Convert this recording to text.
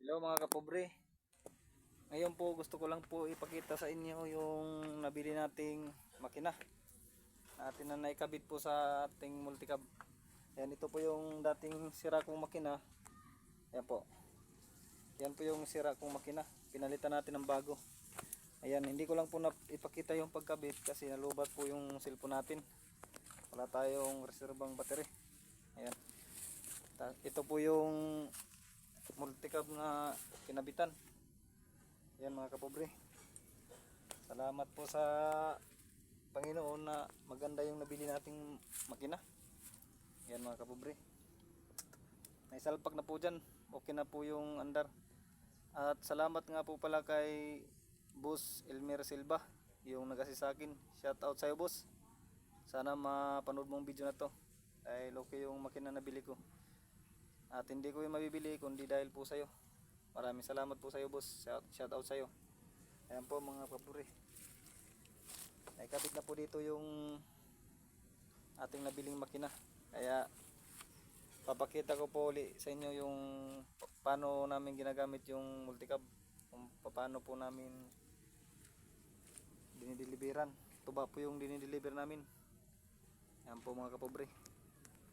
Hello mga kapobre. Ngayon po gusto ko lang po ipakita sa inyo yung nabili nating makina. Natin na naikabit po sa ating multicab. Ayan, ito po yung dating sira kong makina. Ayan po. Yan po yung sira kong makina. Pinalitan natin ng bago. Ayan, hindi ko lang po ipakita yung pagkabit kasi nalubat po yung cellphone natin. Wala tayong reserbang battery. Ayan. Ito po yung multicab na kinabitan. Yan mga kapobre, salamat po sa Panginoon na maganda yung nabili nating makina. Yan mga kapobre, may salpak na po dyan, okay na po yung andar. At salamat nga po pala kay Boss Elmer Silva, yung nag-assist sa akin. Shout out sa'yo boss, sana mapanood mong video na to dahil okay yung makina na bili ko. At hindi ko yung mabibili kundi dahil po sa'yo. Maraming salamat po sa'yo boss, shout out sa'yo. Ayan po mga kapure, naikabit na po dito yung ating nabiling makina. Kaya papakita ko po uli sa inyo yung paano namin ginagamit yung multicab, kung paano po namin dinideliveran. Ito ba po yung dinideliver namin. Ayan po mga kapobre.